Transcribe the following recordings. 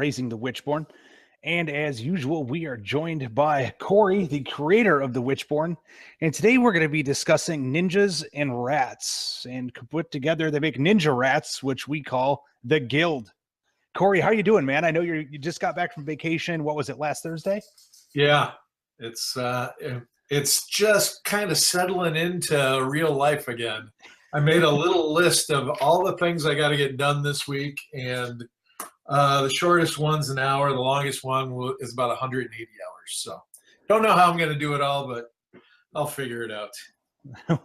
Raising the WitchBorn. And as usual, we are joined by Cory, the creator of the WitchBorn. And today we're going to be discussing ninjas and rats. And put together, they make ninja rats, which we call the Guild. Cory, how you doing, man? I know you just got back from vacation. What was it, last Thursday? Yeah, it's just kind of settling into real life again. I made a little list of all the things I got to get done this week, and the shortest one's an hour. The longest one is about 180 hours. So don't know how I'm going to do it all, but I'll figure it out.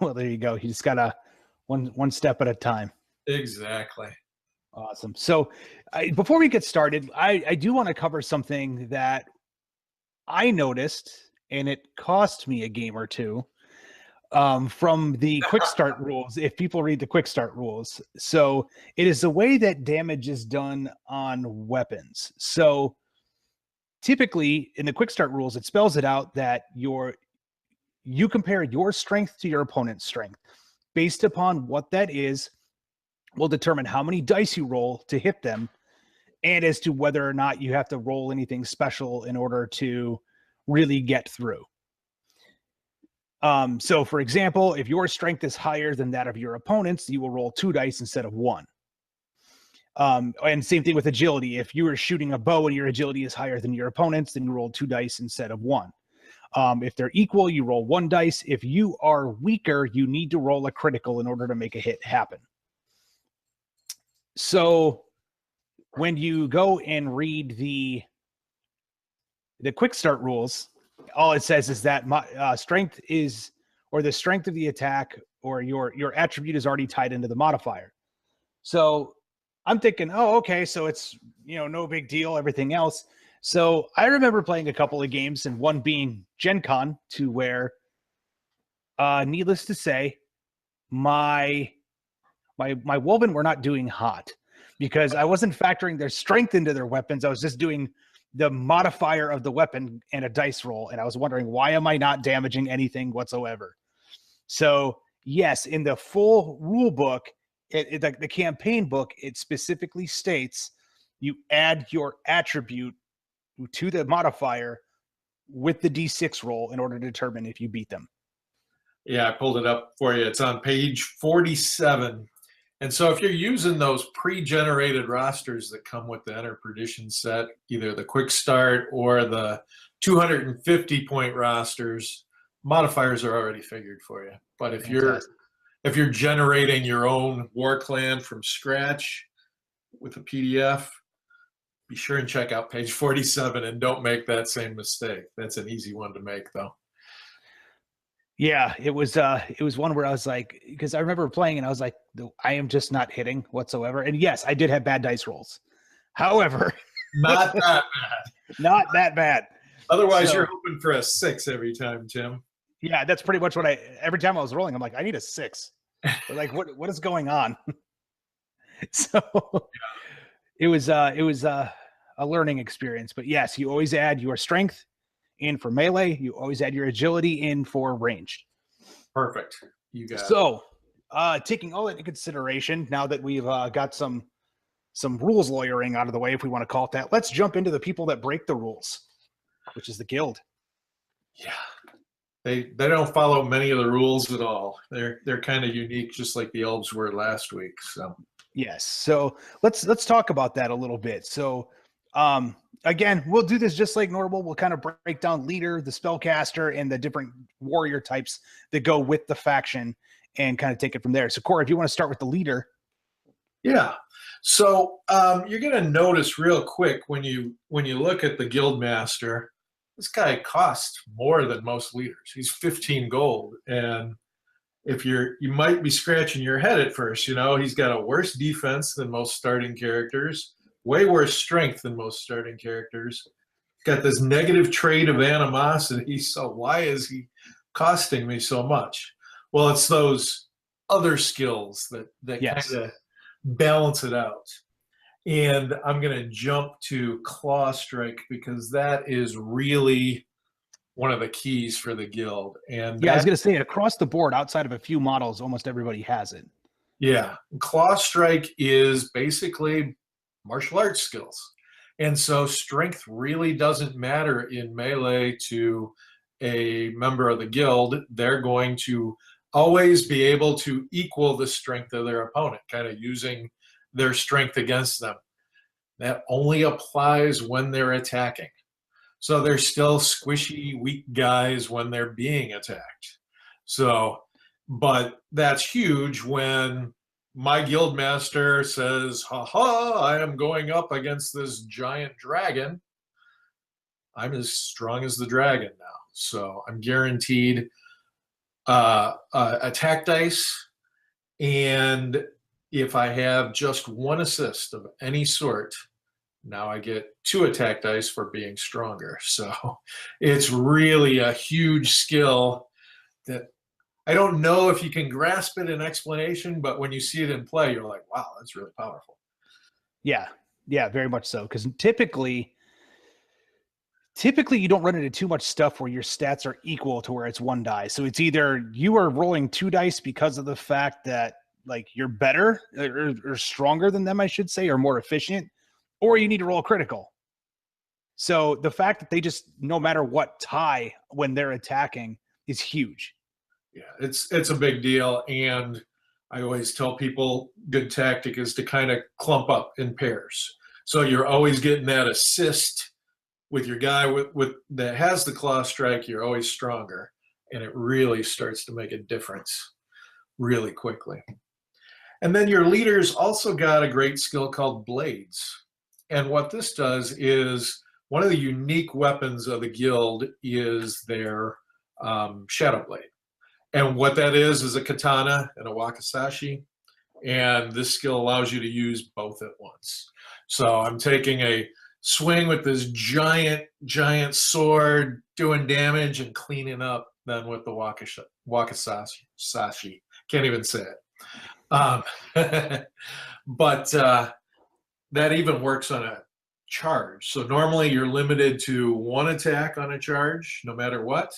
Well, there you go. You just got to one step at a time. Exactly. Awesome. So before we get started, I do want to cover something that I noticed, and it cost me a game or two from the quick start rules, if people read the quick start rules. So it is the way that damage is done on weapons. So typically in the quick start rules, it spells it out that you compare your strength to your opponent's strength. Based upon what that is, will determine how many dice you roll to hit them, and as to whether or not you have to roll anything special in order to really get through. So for example, if your strength is higher than that of your opponent's, you will roll 2 dice instead of 1. And same thing with agility. If you are shooting a bow and your agility is higher than your opponent's, then you roll 2 dice instead of 1. If they're equal, you roll 1 dice. If you are weaker, you need to roll a critical in order to make a hit happen. So when you go and read the quick start rules, all it says is that strength is, or the strength of the attack, or your attribute is already tied into the modifier. So I'm thinking, oh, okay, so it's, no big deal, everything else. So I remember playing a couple of games, and one being Gen Con, to where, needless to say, my woven were not doing hot, because I wasn't factoring their strength into their weapons. I was just doing the modifier of the weapon and a dice roll. And I was wondering, why am I not damaging anything whatsoever? So yes, in the full rule book, the campaign book, it specifically states you add your attribute to the modifier with the D6 roll in order to determine if you beat them. Yeah, I pulled it up for you. It's on page 47. And so if you're using those pre-generated rosters that come with the Enter Perdition set, either the Quick Start or the 250-point rosters, modifiers are already figured for you. But if you're generating your own War Clan from scratch with a PDF, be sure and check out page 47 and don't make that same mistake. That's an easy one to make, though. Yeah, it was one where I was like, because I remember playing and I was like, I am just not hitting whatsoever. And yes, I did have bad dice rolls. However, not that bad. Not that bad. Otherwise, you're hoping for a 6 every time, Tim. Yeah, that's pretty much what every time I was rolling, I'm like, I need a 6. Like, what is going on? So it was a learning experience. But yes, you always add your strength in for melee. You always add your agility in for ranged. Perfect. You got it. So, taking all that into consideration, now that we've got some rules lawyering out of the way, if we want to call it that, let's jump into the people that break the rules, which is the Guild. Yeah, they don't follow many of the rules at all. They're kind of unique, just like the elves were last week. So yes, so let's talk about that a little bit. So, again, we'll do this just like normal. We'll kind of break down leader, the spellcaster, and the different warrior types that go with the faction, and kind of take it from there. So, Cory, if you want to start with the leader. Yeah. So you're going to notice real quick when you look at the guild master, this guy costs more than most leaders. He's 15 gold, and if you might be scratching your head at first, he's got a worse defense than most starting characters. Way worse strength than most starting characters. Got this negative trait of animosity, so why is he costing me so much? Well, it's those other skills that Yes. kind of balance it out. And I'm going to jump to Claw Strike, because that is really one of the keys for the guild. And yeah, I was going to say, across the board, outside of a few models, almost everybody has it. Yeah. Claw Strike is basically martial arts skills. And so strength really doesn't matter in melee to a member of the guild. They're going to always be able to equal the strength of their opponent, kind of using their strength against them. That only applies when they're attacking. So they're still squishy, weak guys when they're being attacked. So, but that's huge when my guild master says, haha, I am going up against this giant dragon. I'm as strong as the dragon now. So I'm guaranteed attack dice. And if I have just one assist of any sort, now I get 2 attack dice for being stronger. So it's really a huge skill that I don't know if you can grasp it in explanation, but when you see it in play, you're like, wow, that's really powerful. Yeah. Yeah, very much so. Because typically you don't run into too much stuff where your stats are equal to where it's 1 die. So it's either you are rolling 2 dice because of the fact that like you're better or stronger than them, I should say, or more efficient, or you need to roll a critical. So the fact that they just, no matter what, tie when they're attacking is huge. Yeah, it's a big deal. And I always tell people good tactic is to kind of clump up in pairs. So you're always getting that assist with your guy with that has the claw strike. You're always stronger, and it really starts to make a difference really quickly. And then your leaders also got a great skill called blades. And what this does is one of the unique weapons of the guild is their shadow blade. And what that is a katana and a wakizashi. And this skill allows you to use both at once. So I'm taking a swing with this giant sword, doing damage and cleaning up then with the wakizashi. Can't even say it. But that even works on a charge. So normally you're limited to 1 attack on a charge, no matter what.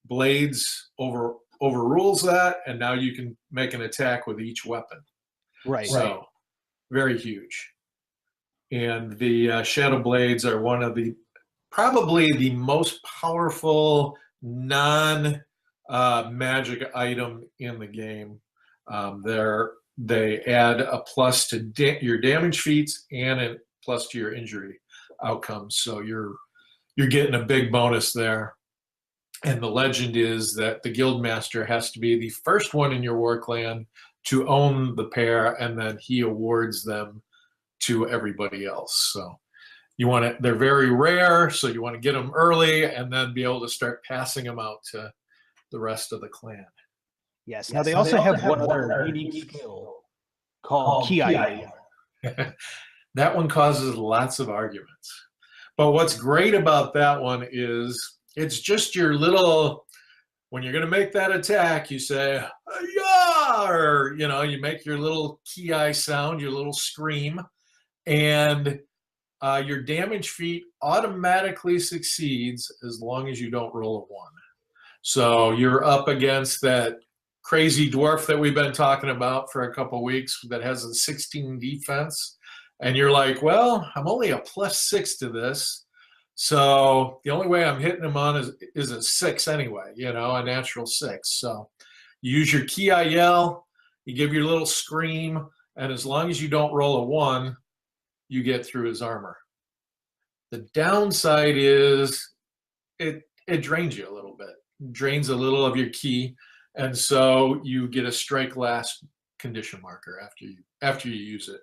Blades overrules that, and now you can make an attack with each weapon. Right. So very huge. And the shadow blades are one of the probably the most powerful non magic item in the game. They add a plus to your damage feats and a plus to your injury outcomes. So you're getting a big bonus there. And the legend is that the guild master has to be the first one in your war clan to own the pair, and then he awards them to everybody else. So you want to, they're very rare, so you want to get them early and then be able to start passing them out to the rest of the clan. Yes. Now they also have one other unique skill called Ki. That one causes lots of arguments. But what's great about that one is it's just your little, when you're going to make that attack, you say, yeah, or, you make your little ki sound, your little scream, and your damage feat automatically succeeds as long as you don't roll a 1. So you're up against that crazy dwarf that we've been talking about for a couple weeks that has a 16 defense. And you're like, well, I'm only a +6 to this. So the only way I'm hitting him on is a 6 anyway, a natural 6. So you use your ki yell, you give your little scream, and as long as you don't roll a 1, you get through his armor. The downside is it drains you a little bit, drains a little of your ki, and so you get a strike last condition marker after you use it.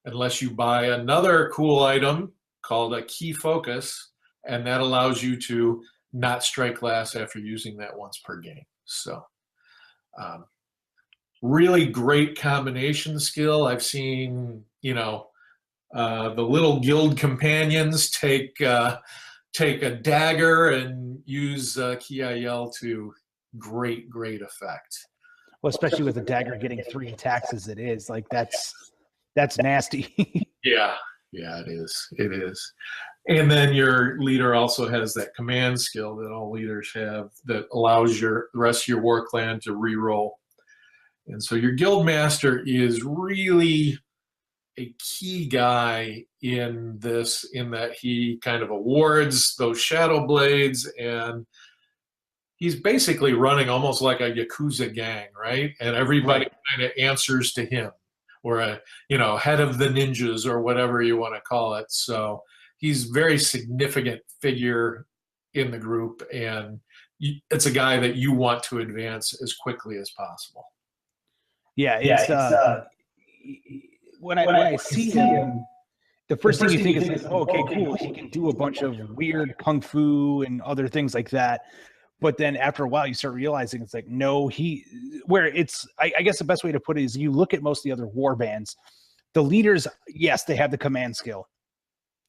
Unless you buy another cool item called a ki focus, and that allows you to not strike last after using that once per game. So really great combination skill. I've seen, the little guild companions take a dagger and use ki yell to great effect. Well, especially with a dagger getting 3 attacks as it is, like that's nasty. Yeah, it is. And then your leader also has that command skill that all leaders have that allows the rest of your war clan to re-roll. And so your guild master is really a key guy in this, in that he kind of awards those shadow blades, and he's basically running almost like a Yakuza gang, right? And everybody kind of answers to him, or a, you know, head of the ninjas or whatever you want to call it. So he's a very significant figure in the group, and it's a guy that you want to advance as quickly as possible. Yeah, it's when I see him, the first thing you think is like, oh, okay, cool, he can do a bunch of weird kung fu and other things like that. But then after a while, you start realizing it's like, no, where it's, I guess the best way to put it is you look at most of the other war bands, the leaders, yes, they have the command skill.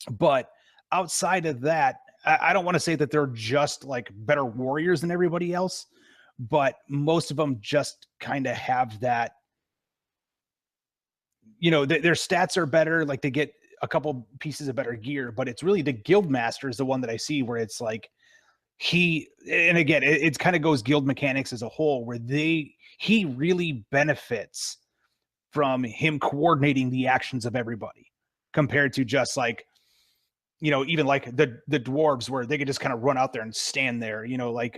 But outside of that, I don't want to say that they're just like better warriors than everybody else, but most of them just kind of have that, you know, their stats are better. Like they get a couple pieces of better gear, but it's really the guild master is the one that I see where it's like, and again, it kind of goes guild mechanics as a whole, where he really benefits from him coordinating the actions of everybody compared to just like, you know, even like the dwarves where they could just kind of run out there and stand there, you know, like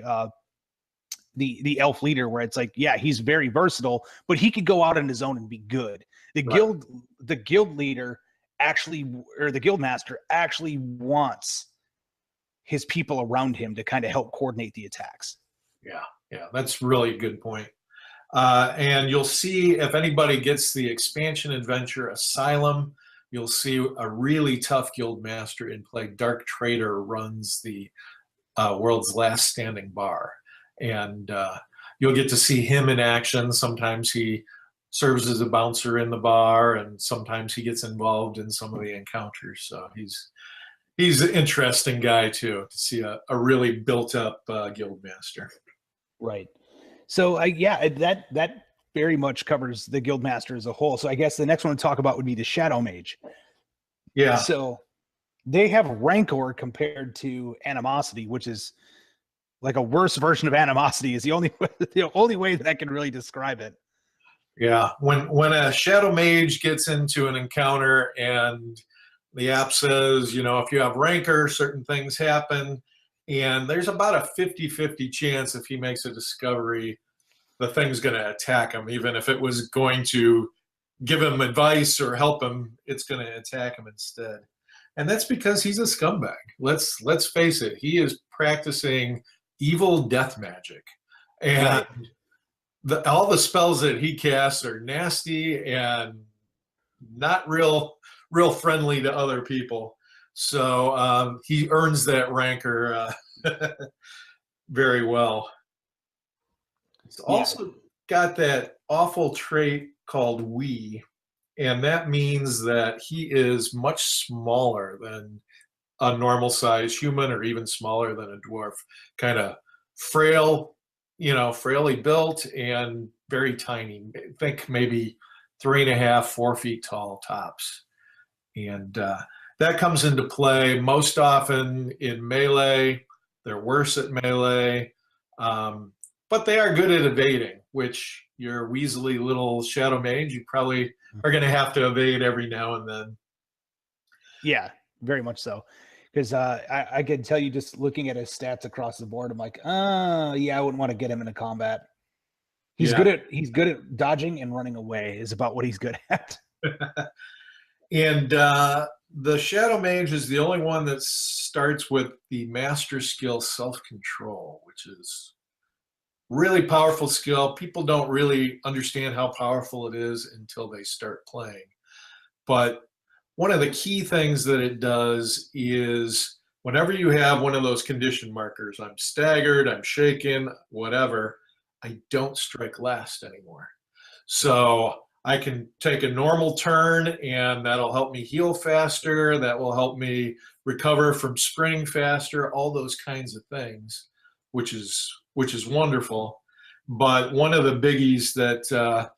the elf leader where it's like, yeah, he's very versatile, but he could go out on his own and be good. The guild leader actually, or the guild master actually wants his people around him to kind of help coordinate the attacks. Yeah, that's really a good point. And you'll see, if anybody gets the expansion adventure Asylum, you'll see a really tough guild master in play. Dark Trader runs the world's last standing bar, and you'll get to see him in action. Sometimes he serves as a bouncer in the bar, and sometimes he gets involved in some of the encounters. So he's an interesting guy too, to see a really built up guild master. Right. So yeah, that very much covers the guild master as a whole. So I guess the next one to talk about would be the Shadow Mage. Yeah. So they have Rancor compared to Animosity, which is like a worse version of Animosity, is the only way that I can really describe it. Yeah. When a Shadow Mage gets into an encounter and the app says, you know, if you have Rancor, certain things happen, and there's about a 50-50 chance if he makes a discovery, the thing's going to attack him. Even if it was going to give him advice or help him, it's going to attack him instead. And that's because he's a scumbag. Let's face it. He is practicing evil death magic. And all the spells that he casts are nasty and not real friendly to other people. So he earns that Rancor very well. He's also got that awful trait called we, and that means that he is much smaller than a normal size human, or even smaller than a dwarf. Kind of frail, you know, frailly built and very tiny. I think maybe 3.5, 4 feet tall tops. And that comes into play most often in melee. They're worse at melee, but they are good at evading, which your weaselly little Shadow Mage, you probably are going to have to evade every now and then. Yeah, very much so. Because I can tell you, just looking at his stats across the board, I'm like, yeah, I wouldn't want to get him into combat. He's good at dodging and running away is about what he's good at. And the Shadow Mage is the only one that starts with the master skill Self-Control, which is really powerful skill. People don't really understand how powerful it is until they start playing. But one of the key things that it does is whenever you have one of those condition markers, I'm staggered, I'm shaken, whatever, I don't strike last anymore. So I can take a normal turn, and that'll help me heal faster. That will help me recover from sprinting faster, all those kinds of things, which is wonderful. But one of the biggies that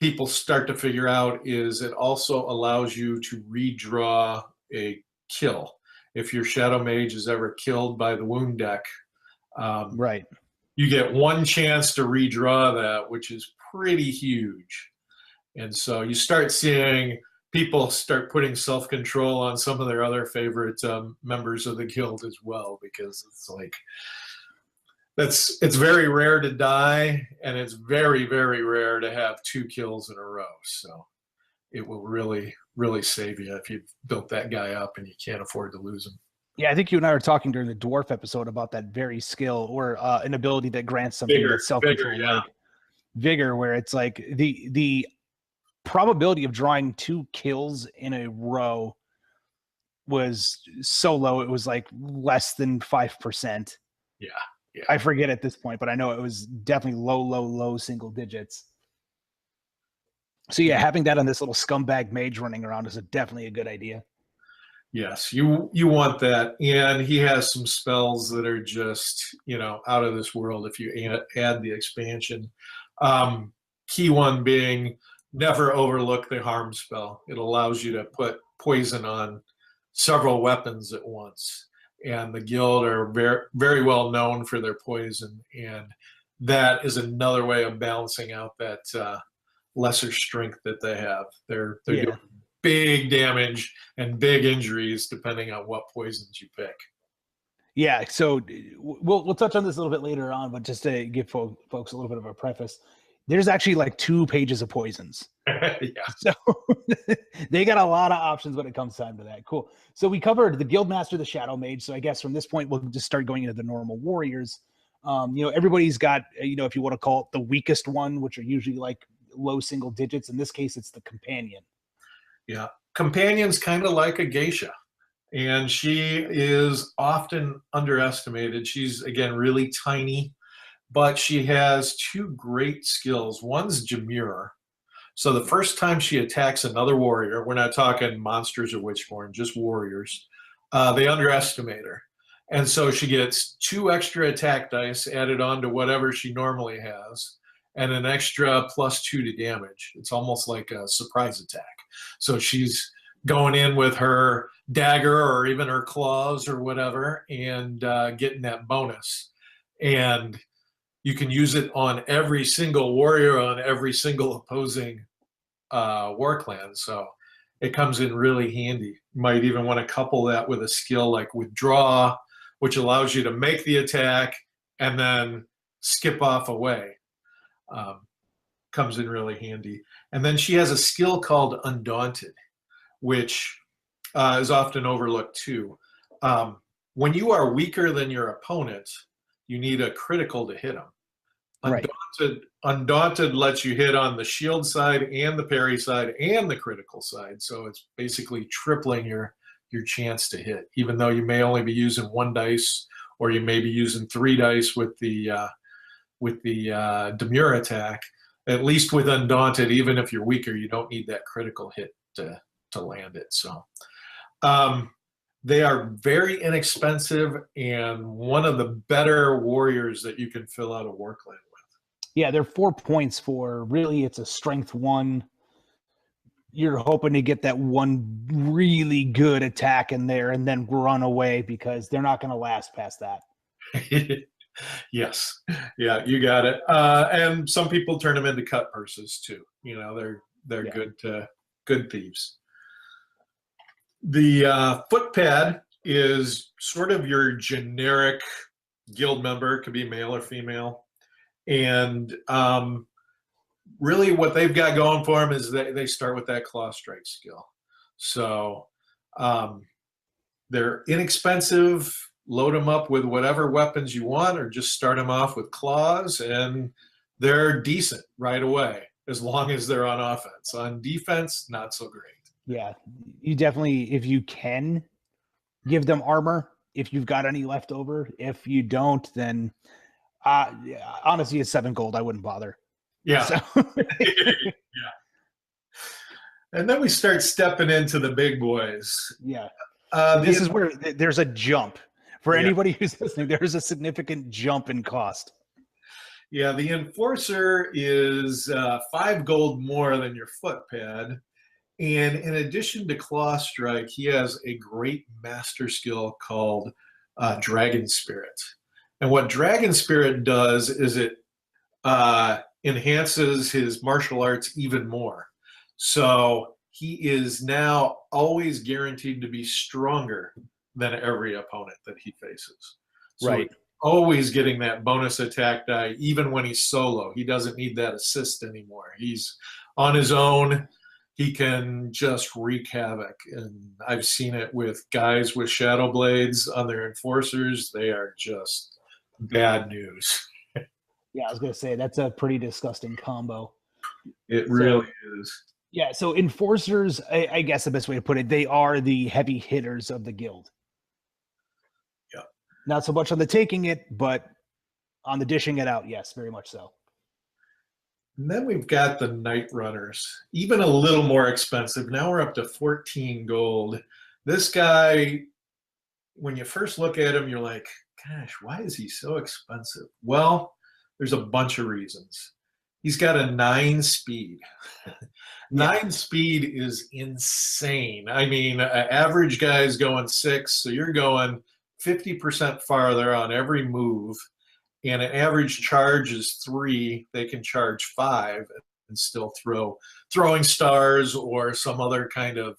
people start to figure out is it also allows you to redraw a kill. If your Shadow Mage is ever killed by the wound deck, you get one chance to redraw that, which is pretty huge. And so you start seeing people start putting self-control on some of their other favorite members of the guild as well, because it's like it's very rare to die, and it's very, very rare to have 2 kills in a row. So it will really, really save you if you've built that guy up and you can't afford to lose him. Yeah, I think you and I were talking during the dwarf episode about that very skill, or an ability that grants something Vigor, that's self-control, vigor, yeah. like vigor, where it's like the probability of drawing 2 kills in a row was so low, it was like less than 5%. Yeah. I forget at this point, but I know it was definitely low single digits. So yeah, having that on this little scumbag mage running around is definitely a good idea. Yes, you want that, and he has some spells that are just, you know, out of this world if you add the expansion. Key one being never overlook the harm spell. It allows you to put poison on several weapons at once, and the guild are very, very well known for their poison, and that is another way of balancing out that lesser strength that they have. They're doing big damage and big injuries depending on what poisons you pick. Yeah, so we'll touch on this a little bit later on, but just to give folks a little bit of a preface, there's actually like 2 pages of poisons. Yeah. So they got a lot of options when it comes time to that. Cool. So we covered the Guildmaster, the Shadow Mage. So I guess from this point, we'll just start going into the normal warriors. You know, everybody's got, you know, if you want to call it the weakest one, which are usually like low single digits. In this case, it's the companion. Yeah. Companion's kind of like a geisha, and she is often underestimated. She's, again, really tiny, but she has 2 great skills. One's Jamur. So the first time she attacks another warrior, we're not talking monsters or witchborn, just warriors, they underestimate her. And so she gets 2 extra attack dice added on to whatever she normally has, and an extra +2 to damage. It's almost like a surprise attack. So she's going in with her dagger or even her claws or whatever, and getting that bonus. And you can use it on every single warrior on every single opposing war clan. So it comes in really handy. You might even want to couple that with a skill like Withdraw, which allows you to make the attack and then skip off away. Comes in really handy. And then she has a skill called Undaunted, which is often overlooked too. When you are weaker than your opponent, you need a critical to hit them. Undaunted lets you hit on the shield side and the parry side and the critical side. So it's basically tripling your chance to hit, even though you may only be using 1 dice, or you may be using 3 dice with the Demure attack. At least with Undaunted, even if you're weaker, you don't need that critical hit to land it. So they are very inexpensive and one of the better warriors that you can fill out a war clan with. Yeah, they're 4 points for, really, it's a strength 1. You're hoping to get that 1 really good attack in there and then run away, because they're not going to last past that. Yes. Yeah, you got it. And some people turn them into cut purses too. You know, they're good thieves. The footpad is sort of your generic guild member. It could be male or female. And really what they've got going for them is they start with that claw strike skill. So they're inexpensive. Load them up with whatever weapons you want, or just start them off with claws, and they're decent right away as long as they're on offense. On defense, not so great. Yeah, you definitely, if you can, give them armor if you've got any left over. If you don't, then honestly, it's 7 gold. I wouldn't bother. Yeah. So. Yeah. And then we start stepping into the big boys. Yeah. This is where there's a jump. For anybody who's listening, there's a significant jump in cost. Yeah, the Enforcer is 5 gold more than your footpad. And in addition to Claw Strike, he has a great master skill called Dragon Spirit. And what Dragon Spirit does is it enhances his martial arts even more. So he is now always guaranteed to be stronger than every opponent that he faces. So Right. he's always getting that bonus attack die, even when he's solo. He doesn't need that assist anymore. He's on his own. He can just wreak havoc. And I've seen it with guys with Shadow Blades on their enforcers. They are just bad news. Yeah, I was gonna say that's a pretty disgusting combo. It really is. Yeah, so enforcers, I guess the best way to put it, they are the heavy hitters of the guild. Yeah. Not so much on the taking it, but on the dishing it out, yes, very much so. And then we've got the Night Runners, even a little more expensive. Now we're up to 14 gold. This guy, when you first look at him, you're like, gosh, why is he so expensive? Well, there's a bunch of reasons. He's got a 9 speed. 9 speed is insane. I mean, an average guy's going 6, so you're going 50% farther on every move. And an average charge is 3. They can charge 5 and still throw throwing stars or some other kind of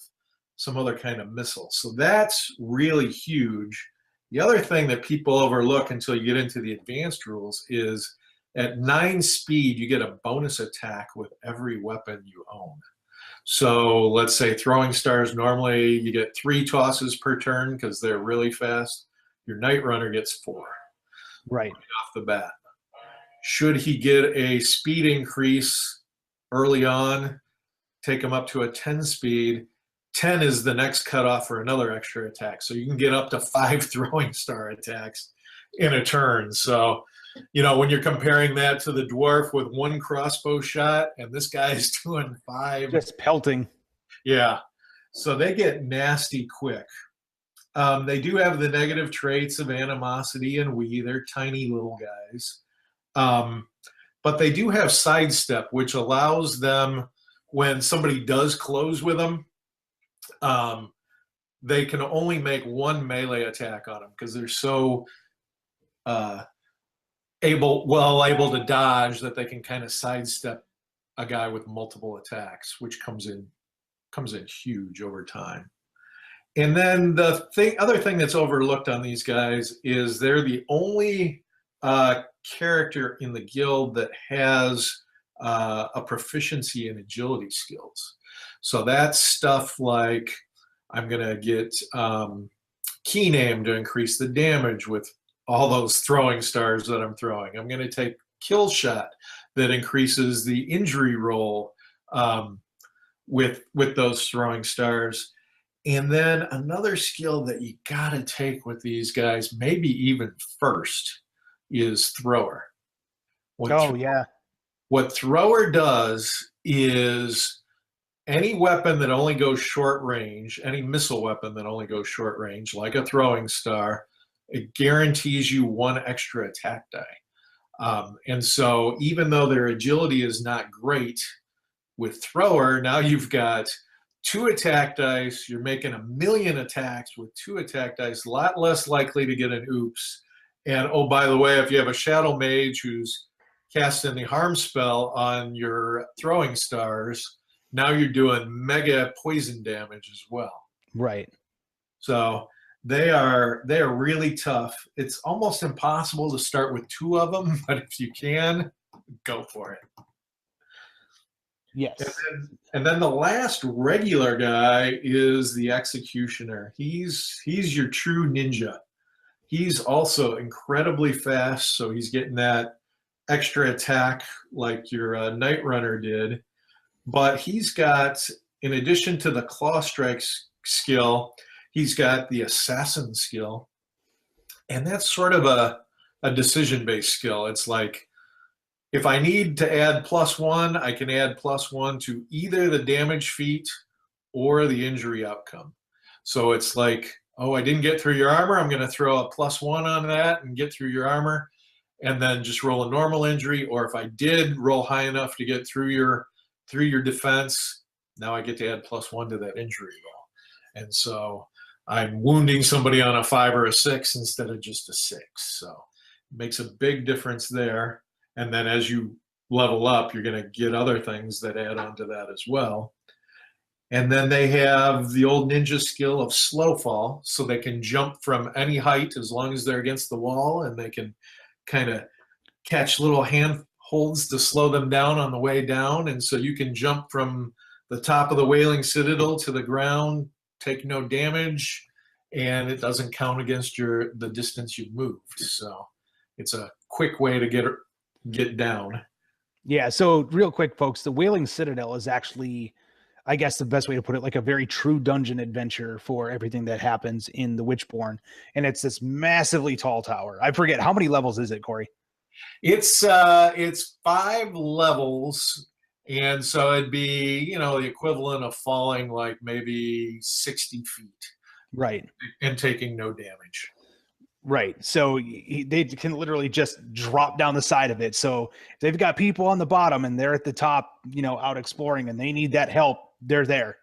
missile. So that's really huge. The other thing that people overlook until you get into the advanced rules is at 9 speed, you get a bonus attack with every weapon you own. So let's say throwing stars, normally you get 3 tosses per turn because they're really fast. Your Night Runner gets 4. Right. Off the bat. Should he get a speed increase early on, take him up to a 10 speed, 10 is the next cutoff for another extra attack. So you can get up to 5 throwing star attacks in a turn. So, you know, when you're comparing that to the dwarf with 1 crossbow shot and this guy is doing 5. Just pelting. Yeah. So they get nasty quick. They do have the negative traits of animosity and they're tiny little guys. But they do have sidestep, which allows them, when somebody does close with them, they can only make 1 melee attack on them because they're so able to dodge that they can kind of sidestep a guy with multiple attacks, which comes in huge over time. And then the other thing that's overlooked on these guys is they're the only character in the guild that has a proficiency in agility skills. So that's stuff like I'm going to get Keen Aim to increase the damage with all those throwing stars that I'm throwing. I'm going to take Kill Shot that increases the injury roll with those throwing stars. And then another skill that you got to take with these guys, maybe even first, is Thrower. What Thrower does is any weapon that only goes short range, any missile weapon that only goes short range, like a throwing star, it guarantees you 1 extra attack die. And so even though their agility is not great, with Thrower, now you've got 2 attack dice. You're making 1,000,000 attacks with 2 attack dice, a lot less likely to get an oops. And oh, by the way, if you have a Shadow Mage who's casting the harm spell on your throwing stars, now you're doing mega poison damage as well. Right. So they are really tough. It's almost impossible to start with 2 of them, but if you can, go for it. Yes. And then the last regular guy is the Executioner. He's your true ninja. He's also incredibly fast, so he's getting that extra attack like your Night Runner did. But he's got, in addition to the Claw Strike skill, he's got the Assassin skill. And that's sort of a decision-based skill. It's like, if I need to add +1, I can add +1 to either the damage feat or the injury outcome. So it's like, oh, I didn't get through your armor. I'm going to throw a +1 on that and get through your armor, and then just roll a normal injury. Or if I did roll high enough to get through your defense, now I get to add +1 to that injury roll. And so I'm wounding somebody on a 5 or a 6 instead of just a 6. So it makes a big difference there. And then as you level up, you're going to get other things that add on to that as well. And then they have the old ninja skill of slow fall, so they can jump from any height as long as they're against the wall, and they can kind of catch little handholds to slow them down on the way down. And so you can jump from the top of the Wailing Citadel to the ground, take no damage, and it doesn't count against the distance you've moved. So it's a quick way to get down. Yeah. So real quick, folks, the Wailing Citadel is actually, I guess the best way to put it, like a very true dungeon adventure for everything that happens in the WitchBorn. And it's this massively tall tower. I forget, how many levels is it, Cory? It's 5 levels, and so it'd be the equivalent of falling like maybe 60 feet, Right. and taking no damage. Right. So they can literally just drop down the side of it. So if they've got people on the bottom and they're at the top, out exploring, and they need that help, they're there.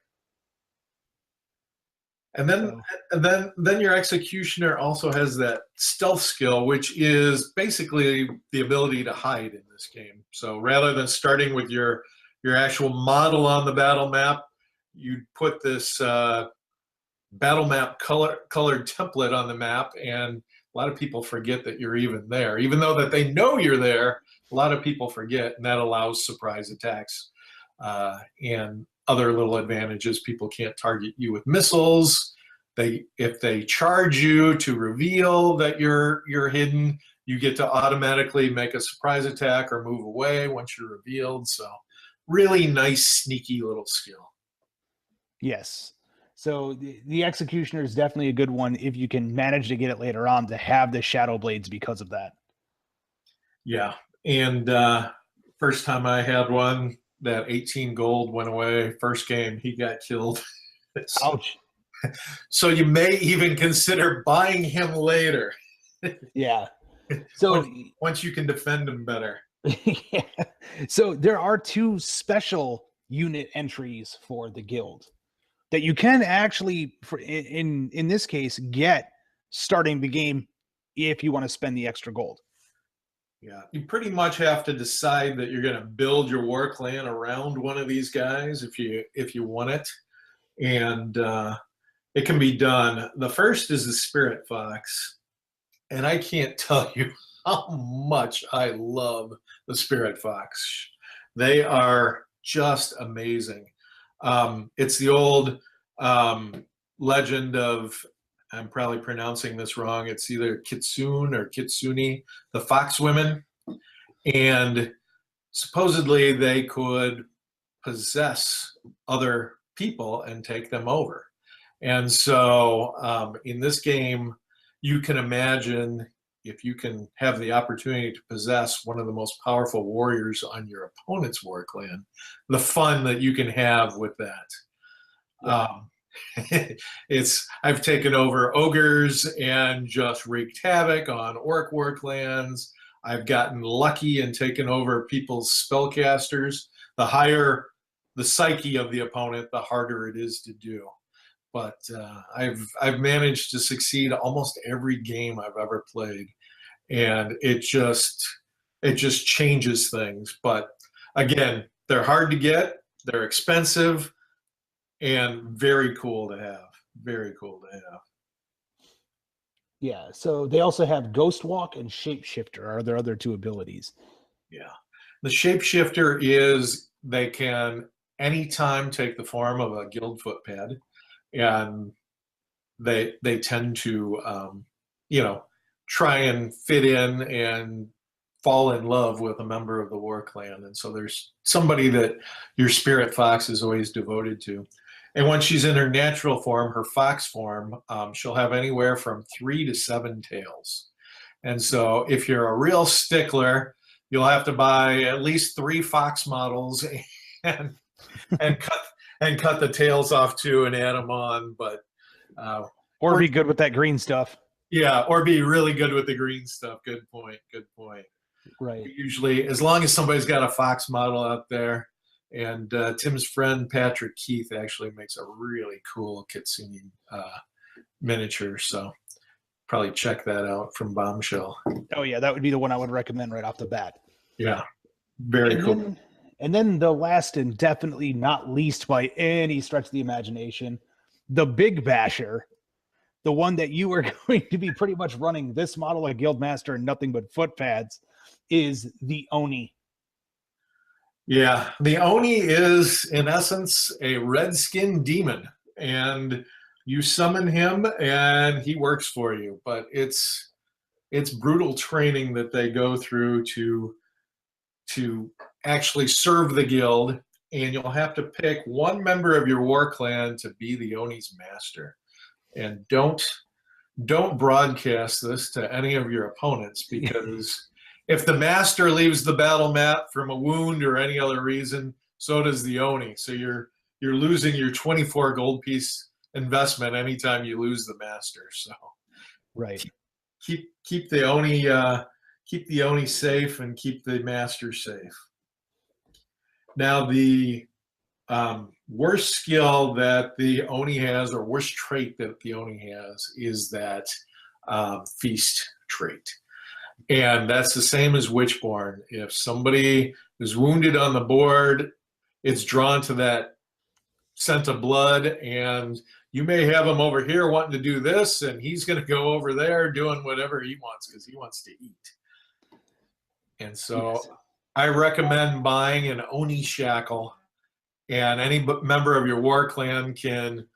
And then your executioner also has that stealth skill, which is basically the ability to hide in this game. So rather than starting with your actual model on the battle map, you'd put this battle map colored template on the map, and a lot of people forget that you're even there. Even though that they know you're there, a lot of people forget, and that allows surprise attacks and other little advantages. People can't target you with missiles. If they charge you to reveal that you're hidden, you get to automatically make a surprise attack or move away once you're revealed. So really nice, sneaky little skill. Yes. So the executioner is definitely a good one if you can manage to get it later on to have the shadow blades because of that. Yeah. And first time I had one, that 18 gold went away. First game, he got killed. Ouch. So you may even consider buying him later. Yeah. So once you can defend him better. Yeah. So there are 2 special unit entries for the guild that you can actually, in this case, get starting the game if you want to spend the extra gold. Yeah, you pretty much have to decide that you're going to build your war clan around one of these guys if you want it, and it can be done. The first is the Spirit Fox, and I can't tell you how much I love the Spirit Fox. They are just amazing. It's the old legend of, I'm probably pronouncing this wrong, it's either Kitsune or Kitsune, the fox women. And supposedly they could possess other people and take them over. And so in this game, you can imagine, if you can have the opportunity to possess one of the most powerful warriors on your opponent's war clan, the fun that you can have with that. Yeah. I've taken over ogres and just wreaked havoc on orc war clans. I've gotten lucky and taken over people's spellcasters. The higher the psyche of the opponent, the harder it is to do. But I've managed to succeed almost every game I've ever played, and it just changes things. But again, they're hard to get, they're expensive, and very cool to have. Very cool to have. Yeah. So they also have Ghost Walk and Shapeshifter are their other 2 abilities. Yeah. The Shapeshifter is they can anytime take the form of a guild footpad, and they tend to try and fit in and fall in love with a member of the war clan. And so there's somebody that your Spirit Fox is always devoted to. And when she's in her natural form, her fox form, she'll have anywhere from 3 to 7 tails. And so if you're a real stickler, you'll have to buy at least 3 fox models and cut the tails off too and add them on. But or be good with that green stuff. Yeah, or be really good with the green stuff. Good point. Good point. Right. Usually, as long as somebody's got a fox model out there, and Tim's friend Patrick Keith actually makes a really cool Kitsune miniature. So probably check that out from Bombshell. Oh yeah, that would be the one I would recommend right off the bat. Yeah, very cool. And then the last and definitely not least by any stretch of the imagination, the Big Basher, the one that you are going to be pretty much running this model of Guildmaster and nothing but foot pads, is the Oni. Yeah, the Oni is, in essence, a red-skinned demon, and you summon him, and he works for you. But it's brutal training that they go through to actually serve the guild, and you'll have to pick one member of your war clan to be the Oni's master. And don't broadcast this to any of your opponents, because if the master leaves the battle mat from a wound or any other reason, so does the Oni. So you're losing your 24 gold piece investment anytime you lose the master. So right, keep the Oni safe and keep the master safe. Now the worst skill that the Oni has, or worst trait that the Oni has, is that feast trait. And that's the same as WitchBorn. If somebody is wounded on the board, it's drawn to that scent of blood, and you may have him over here wanting to do this, and he's going to go over there doing whatever he wants because he wants to eat. And so yes. I recommend buying an Oni shackle, and any member of your war clan can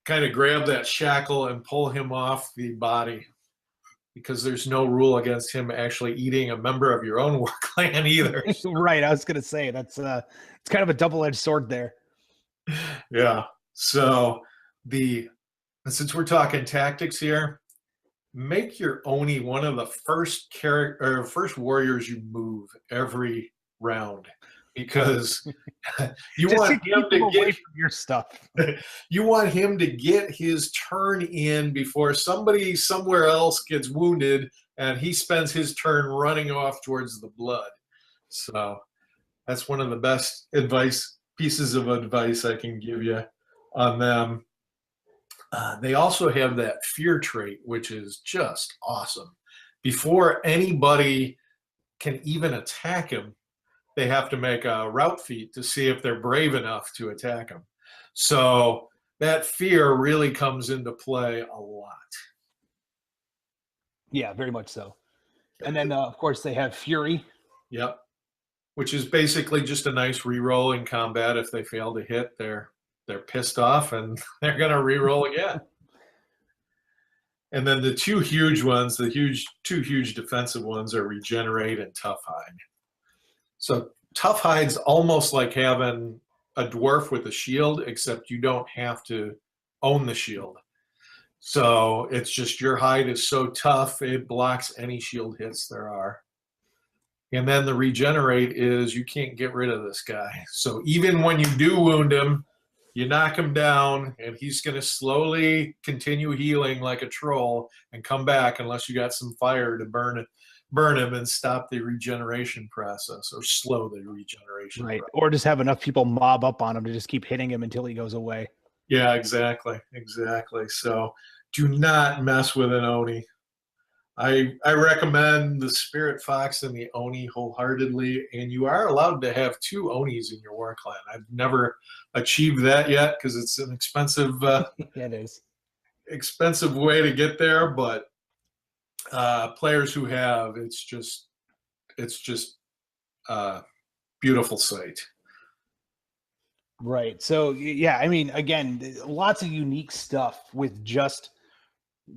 kind of grab that shackle and pull him off the body, because there's no rule against him actually eating a member of your own war clan either. Right, I was going to say, that's it's kind of a double-edged sword there. Yeah. So since we're talking tactics here, make your Oni one of the first warriors you move every round, because you Just want him to get your stuff. You want him to get his turn in before somebody somewhere else gets wounded, and he spends his turn running off towards the blood. So that's one of the best pieces of advice I can give you on them. They also have that fear trait, which is just awesome. Before anybody can even attack him, they have to make a rout feat to see if they're brave enough to attack him. So that fear really comes into play a lot. Yeah, very much so. And then, of course, they have Fury. Yep. Which is basically just a nice reroll in combat. If they fail to hit, they're pissed off and they're going to reroll again. And then the two huge ones, two huge defensive ones, are Regenerate and Tough Hide. So Tough Hide's almost like having a dwarf with a shield, except you don't have to own the shield. So it's just your hide is so tough, it blocks any shield hits there are. And then the Regenerate is you can't get rid of this guy. So even when you do wound him, you knock him down, and he's going to slowly continue healing like a troll and come back unless you got some fire to burn him and stop the regeneration process, or slow the regeneration Right. process. Or just have enough people mob up on him to just keep hitting him until he goes away. Yeah, exactly. So do not mess with an Oni. I recommend the Spirit Fox and the Oni wholeheartedly, and you are allowed to have two Onis in your war clan. I've never achieved that yet because it's an expensive Yeah, it is. expensive way to get there, but players who have, it's just beautiful sight. Right. So yeah, I mean, again, lots of unique stuff with just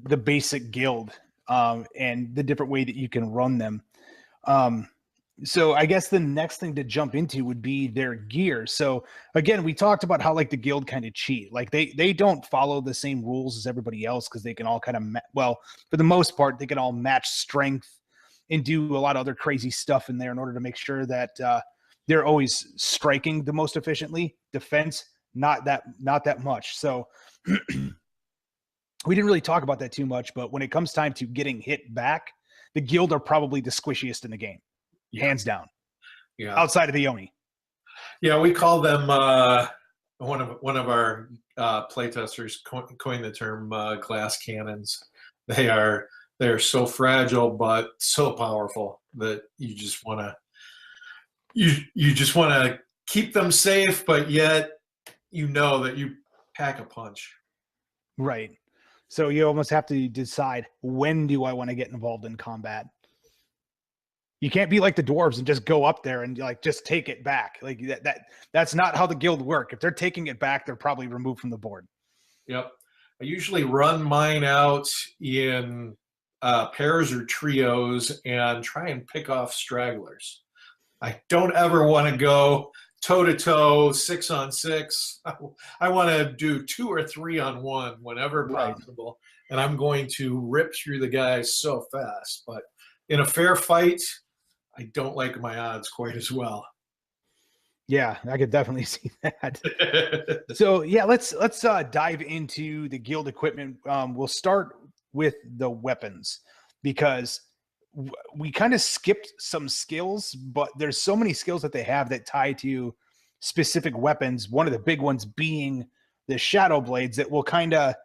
the basic guild, and the different way that you can run them. So I guess the next thing to jump into would be their gear. So again, we talked about how like the guild kind of cheat. Like they don't follow the same rules as everybody else because they can all kind of well, for the most part, they can all match strength and do a lot of other crazy stuff in there in order to make sure that they're always striking the most efficiently. Defense, not that much. So we didn't really talk about that too much, but when it comes time to getting hit back, the guild are probably the squishiest in the game. Yeah. Hands down. Yeah. Outside of the Oni. Yeah, we call them one of our playtesters coined the term glass cannons. They are so fragile but so powerful that you just want you just want to keep them safe, but yet you know that you pack a punch. Right. So you almost have to decide, when do I want to get involved in combat? You can't be like the dwarves and just go up there and like just take it back. Like that's not how the guild work. If they're taking it back, they're probably removed from the board. Yep. I usually run mine out in pairs or trios and try and pick off stragglers. I don't ever want to go toe-to-toe, 6-on-6. I want to do 2 or 3-on-1 whenever possible. And I'm going to rip through the guys so fast. But in a fair fight, I don't like my odds quite as well. Yeah, I could definitely see that. So yeah, let's dive into the guild equipment. We'll start with the weapons, because we kind of skipped some skills, but there's so many skills that they have that tie to specific weapons. One of the big ones being the shadow blades that will kind of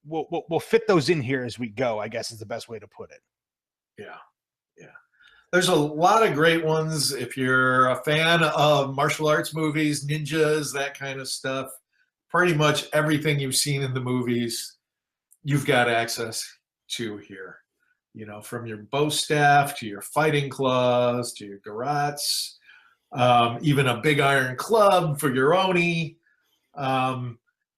we'll fit those in here as we go, I guess is the best way to put it. Yeah. There's a lot of great ones. If you're a fan of martial arts movies, ninjas, that kind of stuff, pretty much everything you've seen in the movies, you've got access to here. You know, from your bow staff to your fighting claws to your garrots, even a big iron club for your oni.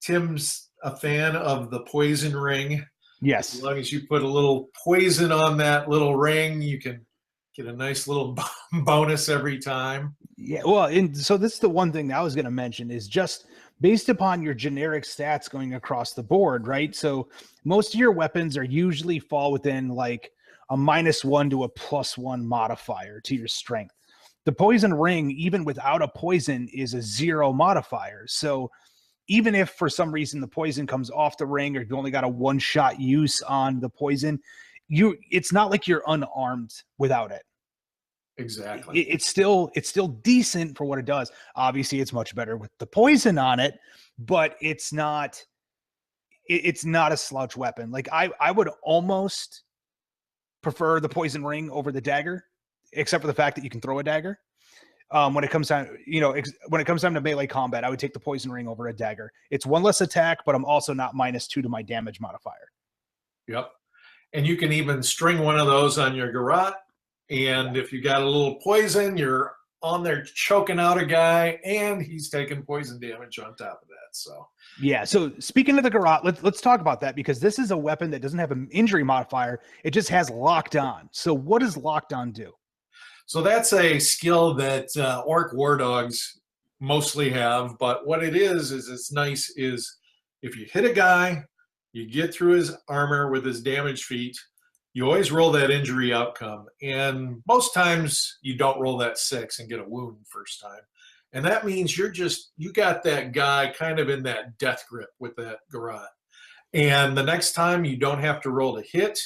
Tim's a fan of the poison ring. Yes. As long as you put a little poison on that little ring, you can get a nice little bonus every time. Yeah, well, and so this is the one thing that I was going to mention, is just based upon your generic stats going across the board, right? So most of your weapons are usually fall within like a -1 to a +1 modifier to your strength. The poison ring, even without a poison, is a 0 modifier. So even if for some reason the poison comes off the ring, or you've only got a 1-shot use on the poison, it's not like you're unarmed without it. Exactly. It's still decent for what it does. Obviously, it's much better with the poison on it, but it's not a slouch weapon. Like I would almost prefer the poison ring over the dagger, except for the fact that you can throw a dagger. When it comes time, when it comes time to melee combat, I would take the poison ring over a dagger. It's 1 less attack, but I'm also not -2 to my damage modifier. Yep. And you can even string one of those on your garrote. And if you got a little poison, you're on there choking out a guy, and he's taking poison damage on top of that. So yeah. So speaking of the garrote, let's talk about that, because this is a weapon that doesn't have an injury modifier. It just has locked on. So what does locked on do? So that's a skill that orc war dogs mostly have. But what it is it's nice is if you hit a guy, you get through his armor with his damaged feet, you always roll that injury outcome. And most times you don't roll that 6 and get a wound first time. And that means you got that guy kind of in that death grip with that garrote. And the next time you don't have to roll to hit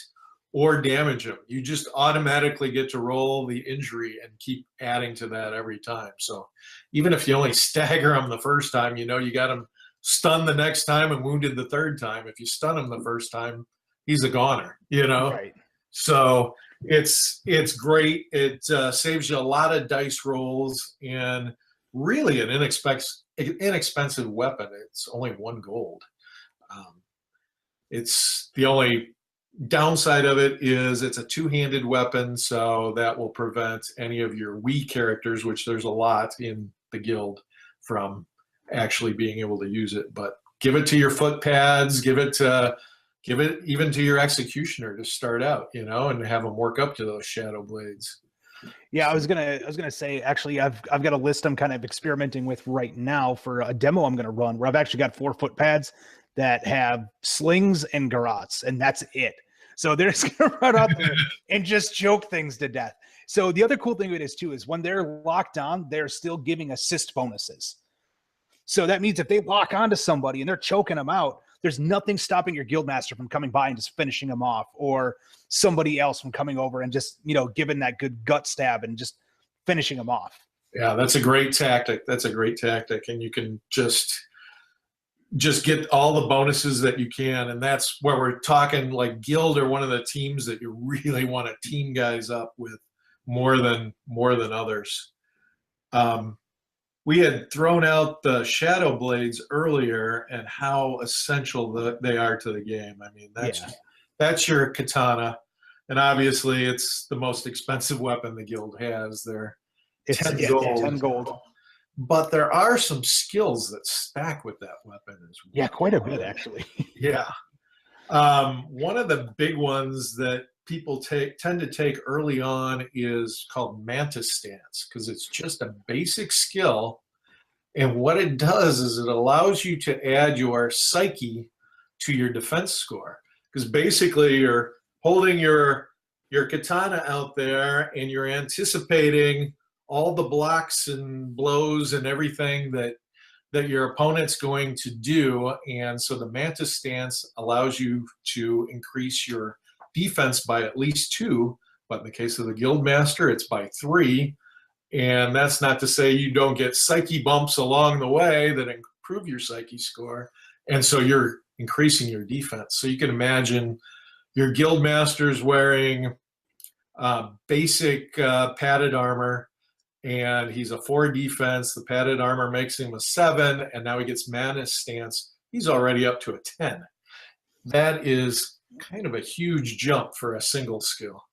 or damage him. You just automatically get to roll the injury and keep adding to that every time. So even if you only stagger him the first time, you got him stunned the next time and wounded the third time. If you stun him the first time, he's a goner, Right. So it's great. It saves you a lot of dice rolls, and really an inexpensive weapon. It's only 1 gold. It's the only downside of it is it's a 2-handed weapon, so that will prevent any of your Wii characters, which there's a lot in the guild, from actually being able to use it. But give it to your foot pads, give it even to your executioner to start out, and have them work up to those shadow blades. Yeah, I was gonna say, actually, I've got a list I'm kind of experimenting with right now for a demo I'm gonna run, where I've actually got 4 foot pads that have slings and garrotes, and that's it. So they're just gonna run up there and just choke things to death. So the other cool thing of it is too, is when they're locked on, they're still giving assist bonuses. So that means if they lock onto somebody and they're choking them out, there's nothing stopping your guildmaster from coming by and just finishing them off, or somebody else from coming over and just, giving that good gut stab and just finishing them off. Yeah, that's a great tactic. And you can just get all the bonuses that you can. And that's where we're talking, like, guild are one of the teams that you really want to team guys up with more than others. We had thrown out the shadow blades earlier and how essential they are to the game. I mean, that's your katana, and obviously it's the most expensive weapon the guild has. They're It's 10 gold. 10 gold. But there are some skills that stack with that weapon as well. Yeah, quite a bit actually. Yeah. One of the big ones that people tend to take early on is called Mantis Stance, because it's just a basic skill. And what it does is it allows you to add your psyche to your defense score. Because basically you're holding your katana out there and you're anticipating all the blocks and blows and everything that your opponent's going to do. And so the Mantis Stance allows you to increase your defense by at least 2, but in the case of the Guildmaster, it's by 3. And that's not to say you don't get psyche bumps along the way that improve your psyche score. And so you're increasing your defense. So you can imagine your Guildmaster's wearing basic padded armor, and he's a 4 defense. The padded armor makes him a 7, and now he gets Mantis Stance. He's already up to a 10. That is kind of a huge jump for a single skill.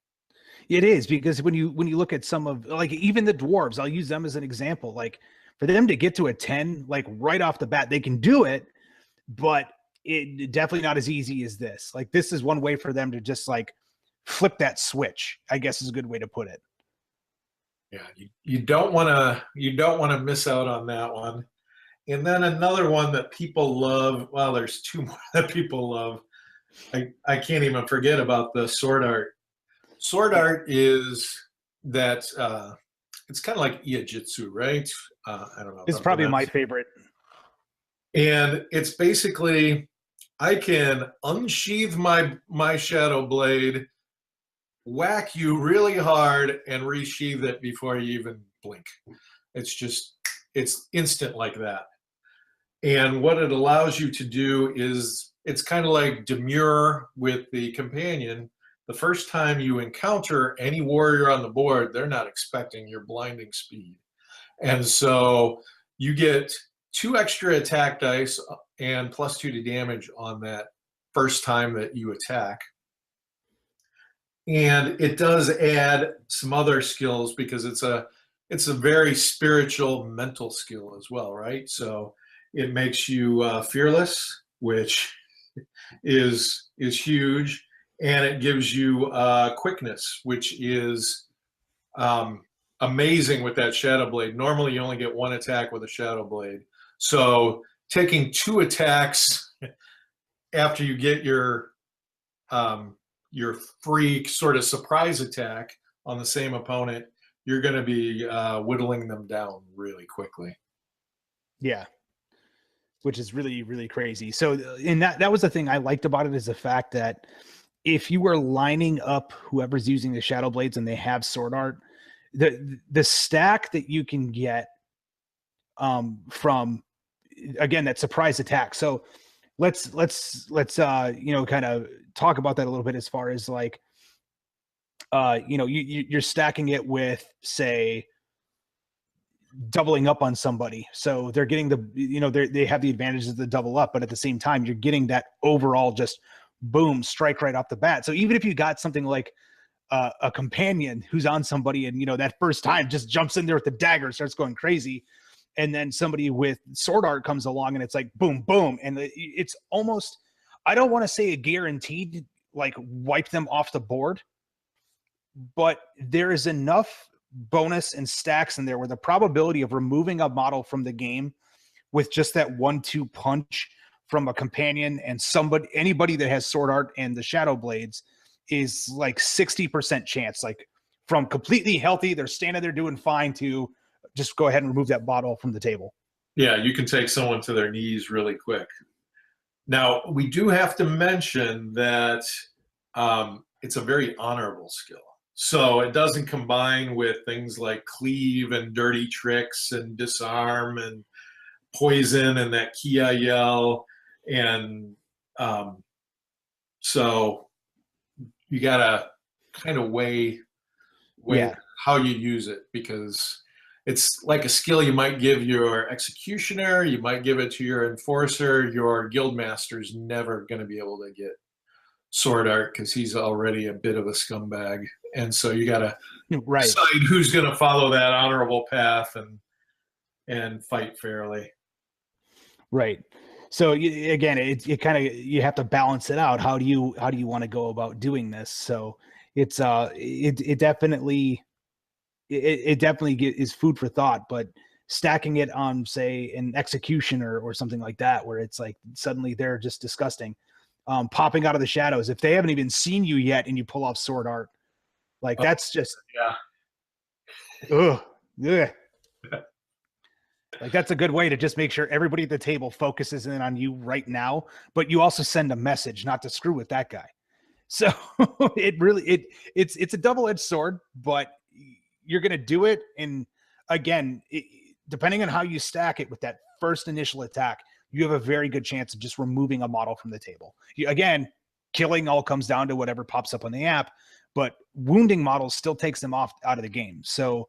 It is, because when you look at some of, like, even the dwarves, I'll use them as an example. Like, for them to get to a 10, like right off the bat, they can do it, but it definitely not as easy as this. Like, this is one way for them to just like flip that switch, I guess is a good way to put it. Yeah, you don't want to miss out on that one. And then another one that people love, well, there's 2 more that people love. I can't even forget about the sword art. Sword art is that it's kind of like Iajitsu, right? I don't know. It's probably my favorite. And it's basically, I can unsheath my shadow blade, whack you really hard, and resheath it before you even blink. It's instant like that. And what it allows you to do is, it's kind of like Demure with the companion. The first time you encounter any warrior on the board, they're not expecting your blinding speed. And so you get 2 extra attack dice and +2 to damage on that first time that you attack. And it does add some other skills, because it's a very spiritual, mental skill as well, right? So it makes you fearless, which is huge, and it gives you quickness, which is amazing with that shadow blade. Normally, you only get 1 attack with a shadow blade, so taking 2 attacks after you get your free sort of surprise attack on the same opponent, you're going to be whittling them down really quickly. Yeah, which is really, really crazy. So, and that was the thing I liked about it, is the fact that if you were lining up whoever's using the shadow blades and they have sword art, the stack that you can get from, again, that surprise attack. So let's kind of talk about that a little bit, as far as like you're stacking it with, say, doubling up on somebody, so they're getting they have the advantages of the double up, but at the same time you're getting that overall just boom strike right off the bat. So even if you got something like a companion who's on somebody, and that first time just jumps in there with the dagger, starts going crazy, and then somebody with sword art comes along and it's like boom boom, and it's almost, I don't want to say a guaranteed like wipe them off the board, but there is enough bonus and stacks in there where the probability of removing a model from the game with just that 1-2 punch from a companion and anybody that has sword art and the shadow blades is like 60% chance, like from completely healthy, they're standing there doing fine, to just go ahead and remove that bottle from the table. Yeah, you can take someone to their knees really quick. Now, we do have to mention that it's a very honorable skill. So it doesn't combine with things like cleave and dirty tricks and disarm and poison and that Kia yell. And so you got to kind of weigh how you use it, because it's like a skill you might give your executioner, you might give it to your enforcer. Your guild master's never going to be able to get sword art because he's already a bit of a scumbag, and so you got to Right. decide who's going to follow that honorable path and fight fairly. Right. So again, it kind of, you have to balance it out. How do you want to go about doing this? So it's it definitely it definitely is food for thought. But stacking it on, say, an executioner or something like that, where it's like suddenly they're just disgusting, popping out of the shadows if they haven't even seen you yet, and you pull off sword art, like that's just ugh. Like that's a good way to just make sure everybody at the table focuses in on you right now, but you also send a message not to screw with that guy. So it's a double-edged sword, but you're going to do it. And again, depending on how you stack it with that first initial attack, you have a very good chance of just removing a model from the table. Again, killing all comes down to whatever pops up on the app, but wounding models still takes them out of the game. So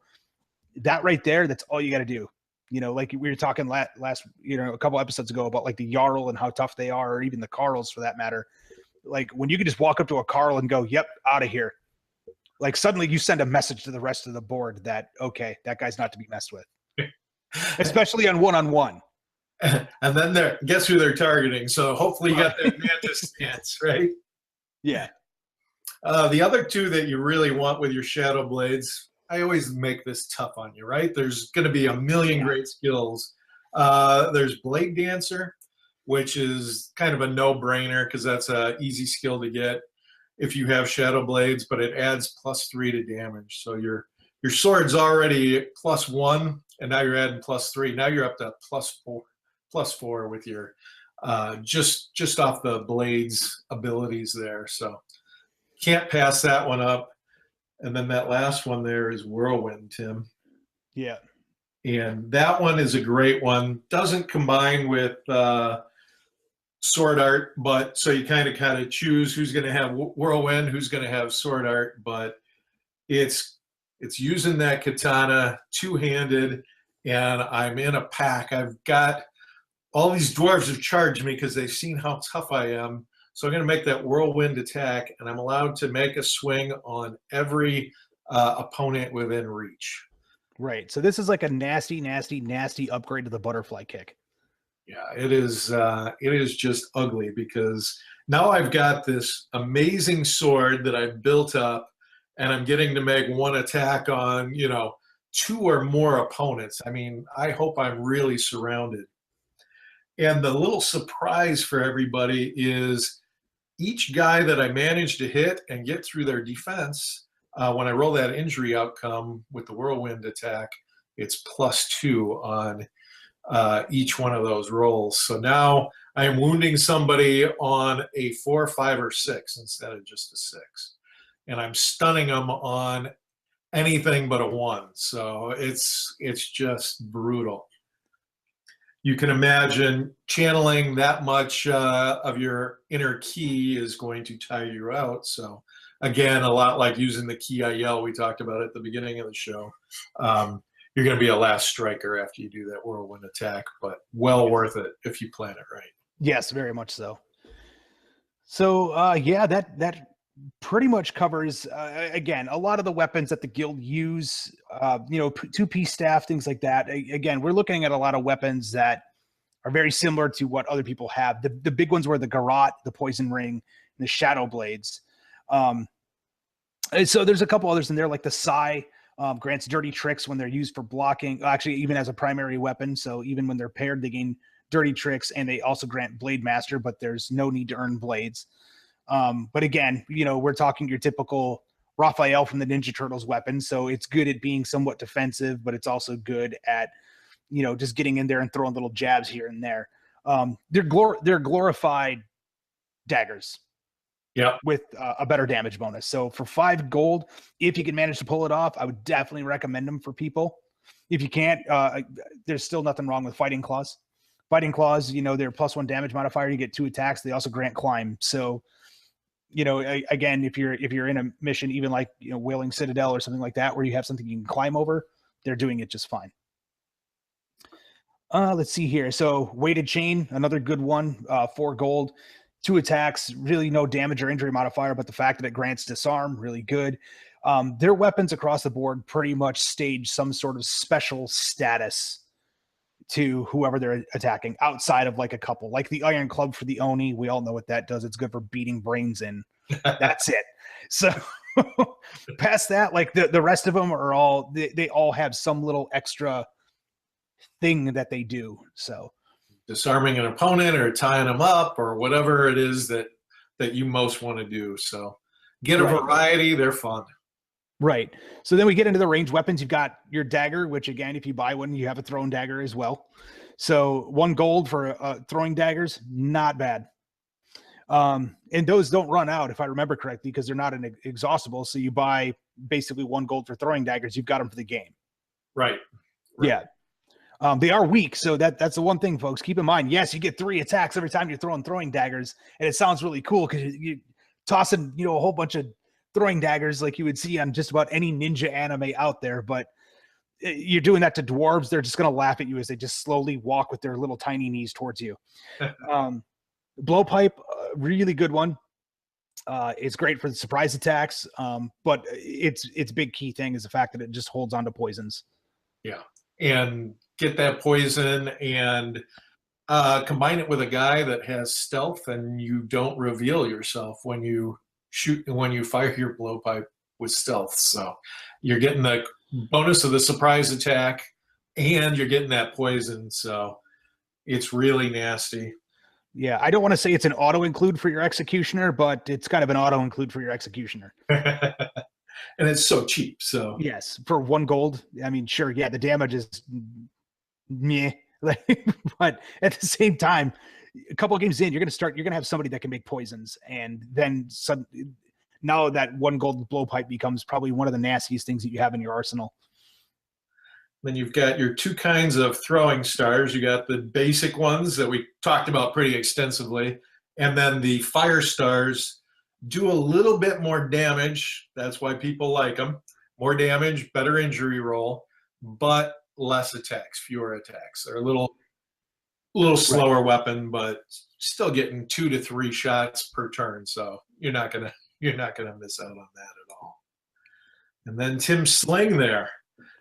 that right there, that's all you got to do. Like we were talking last, a couple episodes ago about like the Jarl and how tough they are, or even the Carls for that matter. Like when you can just walk up to a Carl and go, "Yep, out of here." Like suddenly you send a message to the rest of the board that, okay, that guy's not to be messed with, especially on one-on-one. And then guess who they're targeting. So hopefully you got that mantis stance, right? Yeah. The other two that you really want with your Shadow Blades, I always make this tough on you, right? There's going to be a million great skills. There's Blade Dancer, which is kind of a no-brainer because that's an easy skill to get if you have Shadow Blades, but it adds +3 to damage. So your sword's already +1, and now you're adding +3. Now you're up to +4 with your just off the blades abilities there. So can't pass that one up. And then that last one there is Whirlwind, Tim. Yeah. And that one is a great one. Doesn't combine with sword art, but so you kind of choose who's going to have Whirlwind, who's going to have sword art. But it's using that katana two-handed, and I'm in a pack. I've got all these dwarves have charged me because they've seen how tough I am. So I'm going to make that Whirlwind attack, and I'm allowed to make a swing on every opponent within reach. Right. So this is like a nasty, nasty, nasty upgrade to the butterfly kick. Yeah, it is. It is just ugly because now I've got this amazing sword that I've built up, and I'm getting to make one attack on, 2 or more opponents. I mean, I hope I'm really surrounded. And the little surprise for everybody is each guy that I manage to hit and get through their defense, when I roll that injury outcome with the Whirlwind attack, it's +2 on each one of those rolls. So now I am wounding somebody on a 4, 5, or 6 instead of just a 6. And I'm stunning them on anything but a 1. So it's just brutal. You can imagine channeling that much of your inner ki is going to tire you out. So again, a lot like using the ki I yell we talked about at the beginning of the show. You're going to be a last striker after you do that Whirlwind attack, but well worth it if you plan it right. Yes, very much so. So yeah, that pretty much covers again a lot of the weapons that the guild use. 2-piece staff, things like that. Again, we're looking at a lot of weapons that are very similar to what other people have. The big ones were the garrote, the poison ring, and the shadow blades. And so there's a couple others in there, like the sai. Grants dirty tricks when they're used for blocking, actually even as a primary weapon. So even when they're paired, they gain dirty tricks, and they also grant blade master, but there's no need to earn blades. But again, we're talking your typical Raphael from the Ninja Turtles weapon. So it's good at being somewhat defensive, but it's also good at, just getting in there and throwing little jabs here and there. They're glorified daggers. Yeah, With a better damage bonus. So for 5 gold, if you can manage to pull it off, I would definitely recommend them for people. If you can't, there's still nothing wrong with fighting claws. Fighting claws, they're +1 damage modifier. You get 2 attacks. They also grant climb. So, again, if you're in a mission, even like Wailing Citadel or something like that, where you have something you can climb over, they're doing it just fine. Let's see here. So weighted chain, another good one, 4 gold, 2 attacks, really no damage or injury modifier, but the fact that it grants disarm, really good. Their weapons across the board pretty much stage some sort of special status to whoever they're attacking outside of like a couple, like the Iron Club for the Oni. We all know what that does. It's good for beating brains in. That's it. So past that, like the rest of them are all, they all have some little extra thing that they do. So disarming an opponent or tying them up or whatever it is that you most want to do. So get a variety. They're fun. Right. So then we get into the ranged weapons. You've got your dagger, which again, if you buy one, you have a throwing dagger as well. So 1 gold for throwing daggers, not bad. And those don't run out, if I remember correctly, because they're not an exhaustible. So you buy basically 1 gold for throwing daggers. You've got them for the game. Right. Yeah. They are weak. So that's the one thing, folks. Keep in mind, yes, you get 3 attacks every time you're throwing daggers. And it sounds really cool because you tossing, a whole bunch of throwing daggers like you would see on just about any ninja anime out there. But you're doing that to dwarves. They're just going to laugh at you as they just slowly walk with their little tiny knees towards you. Blowpipe, really good one. It's great for the surprise attacks. But its big key thing is the fact that it just holds on to poisons. Yeah. And get that poison and combine it with a guy that has stealth, and you don't reveal yourself when you fire your blowpipe with stealth. So you're getting the bonus of the surprise attack and you're getting that poison. So it's really nasty. Yeah, I don't want to say it's an auto include for your executioner, but it's kind of an auto include for your executioner. And it's so cheap. So yes, for 1 gold. I mean, sure, yeah, the damage is meh. But at the same time, a couple of games in, you're gonna have somebody that can make poisons, and then now that 1 gold blowpipe becomes probably one of the nastiest things that you have in your arsenal. Then you've got your 2 kinds of throwing stars. You got the basic ones that we talked about pretty extensively, and then the fire stars do a little bit more damage. That's why people like them. More damage, better injury roll, but less attacks, fewer attacks. They're a little slower weapon, but still getting 2 to 3 shots per turn. So you're not gonna miss out on that at all. And then Tim's sling there,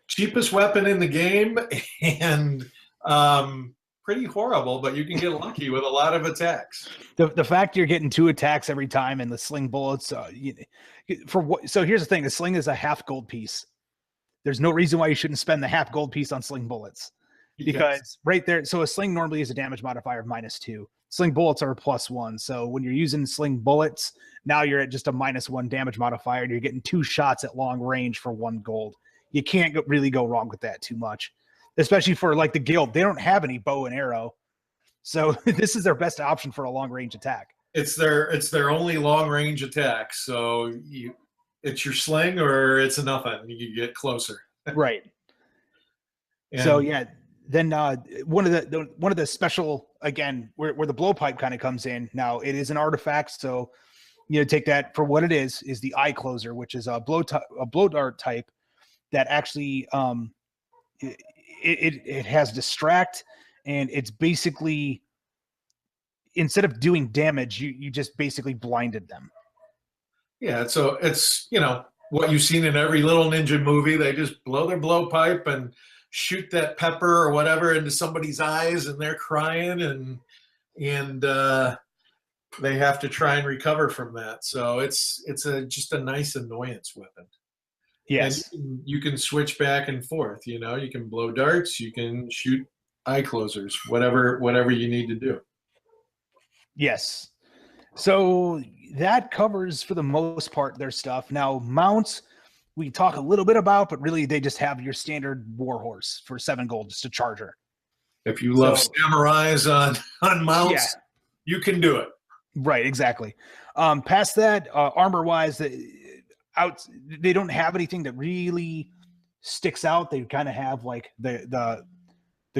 cheapest weapon in the game, and pretty horrible, but you can get lucky with a lot of attacks. The fact you're getting 2 attacks every time and the sling bullets, so here's the thing: the sling is a half gold piece. There's no reason why you shouldn't spend the half gold piece on sling bullets, because right there. So a sling normally is a damage modifier of -2. Sling bullets are a +1. So when you're using sling bullets, now you're at just a -1 damage modifier, and you're getting 2 shots at long range for 1 gold. You can't really go wrong with that too much, especially for like the guild. They don't have any bow and arrow, so this is their best option for a long range attack. It's their only long range attack. So it's your sling or it's a nothing. You get closer. Right. So yeah, then one of the special, again, where the blowpipe kind of comes in. Now it is an artifact, so take that for what it is the eye closer, which is a blow dart type that actually it has distract, and it's basically, instead of doing damage, you just basically blinded them. Yeah, so it's what you've seen in every little ninja movie. They just blow their blowpipe and shoot that pepper or whatever into somebody's eyes, and they're crying, and they have to try and recover from that. So it's just a nice annoyance weapon. Yes, and you can switch back and forth. You can blow darts, you can shoot eye closers, whatever you need to do. Yes. So that covers, for the most part, their stuff. Now, mounts, we talk a little bit about, but really they just have your standard warhorse for 7 gold, just a charger. If you love samurais on mounts, you can do it. Right, exactly. Past that, armor-wise, they don't have anything that really sticks out. They kind of have like the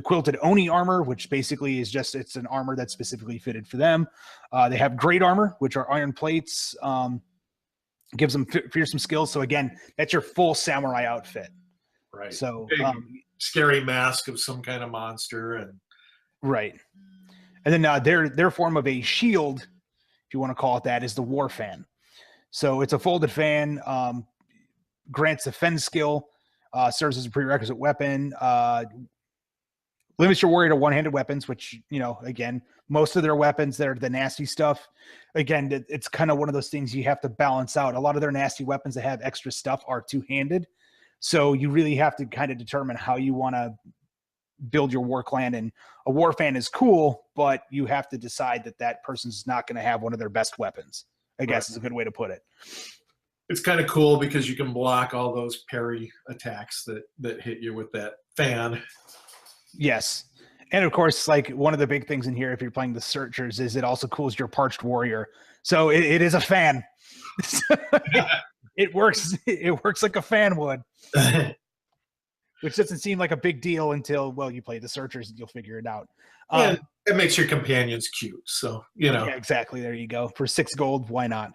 quilted Oni armor, which basically is it's an armor that's specifically fitted for them. They have great armor, which are iron plates, gives them fearsome skills. So again, that's your full samurai outfit. Right. So, Big, scary mask of some kind of monster. And right. And then their form of a shield, if you want to call it that, is the War Fan. So it's a folded fan, grants a fend skill, serves as a prerequisite weapon, limits your warrior to one-handed weapons, which, again, most of their weapons, they're the nasty stuff. Again, it's kind of one of those things you have to balance out. A lot of their nasty weapons that have extra stuff are two-handed. So you really have to kind of determine how you want to build your war clan. And a war fan is cool, but you have to decide that person's not going to have one of their best weapons, I guess is a good way to put it. It's kind of cool because you can block all those parry attacks that hit you with that fan. Yes. And of course, like one of the big things in here, if you're playing the Searchers, is it also cools your Parched Warrior. So it is a fan. It works like a fan would. Which doesn't seem like a big deal until, well, you play the Searchers and you'll figure it out. Yeah, it makes your companions cute. So, Yeah, exactly. There you go. For 6 gold, why not?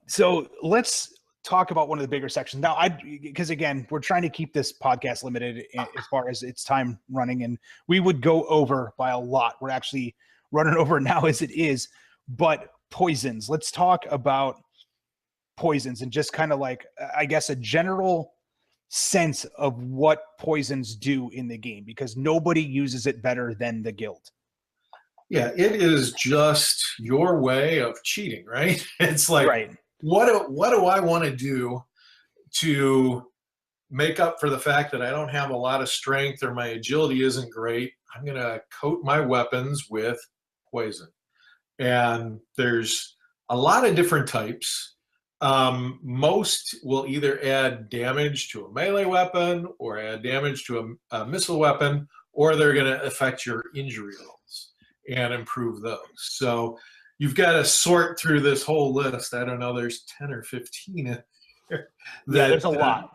So let's talk about one of the bigger sections. Now, because again, we're trying to keep this podcast limited as far as its time running, and we would go over by a lot. We're actually running over now as it is. But poisons. Let's talk about poisons and just kind of like, I guess, a general sense of what poisons do in the game, because nobody uses it better than the guild. Yeah, it is just your way of cheating, right? It's like, right. What do I want to do to make up for the fact that I don't have a lot of strength or my agility isn't great? I'm going to coat my weapons with poison. And there's a lot of different types. Most will either add damage to a melee weapon or add damage to a missile weapon, or they're going to affect your injury rolls and improve those. So you've got to sort through this whole list. I don't know, there's 10 or 15 in there. There's a lot.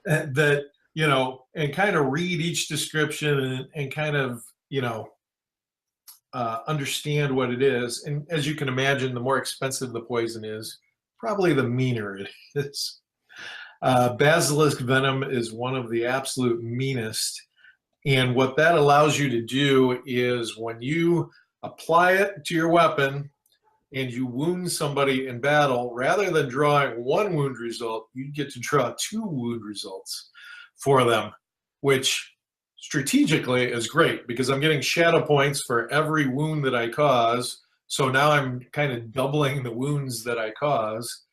That, and kind of read each description and kind of, understand what it is. And as you can imagine, the more expensive the poison is, probably the meaner it is. Basilisk venom is one of the absolute meanest. And what that allows you to do is when you apply it to your weapon and you wound somebody in battle, rather than drawing 1 wound result, you get to draw 2 wound results for them, which strategically is great because I'm getting shadow points for every wound that I cause. So now I'm kind of doubling the wounds that I cause,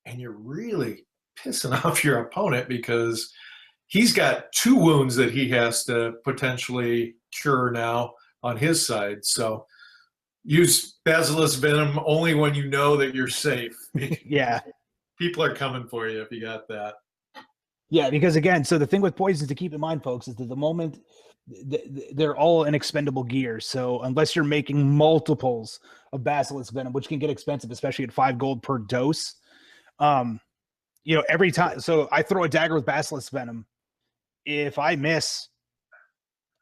and you're really pissing off your opponent because he's got 2 wounds that he has to potentially cure now on his side. So use Basilisk Venom only when you know that you're safe. Yeah. People are coming for you if you got that. Yeah, because again, so the thing with poisons to keep in mind, folks, is that the moment they're all an expendable gear. So unless you're making multiples of Basilisk Venom, which can get expensive, especially at 5 gold per dose, every time. So I throw a dagger with Basilisk Venom. If I miss,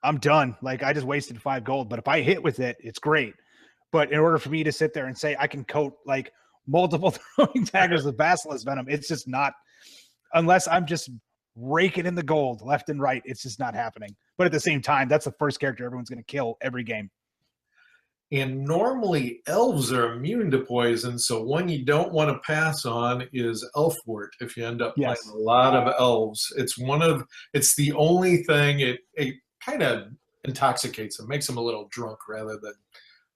I'm done. Like, I just wasted 5 gold. But if I hit with it, it's great. But in order for me to sit there and say I can coat like multiple throwing daggers with Basilisk Venom, it's just not, unless I'm just raking in the gold left and right, it's just not happening. But at the same time, that's the first character everyone's going to kill every game. And normally elves are immune to poison, so one you don't want to pass on is Elfwort if you end up playing a lot of elves. It's the only thing, it kind of intoxicates them, makes them a little drunk rather than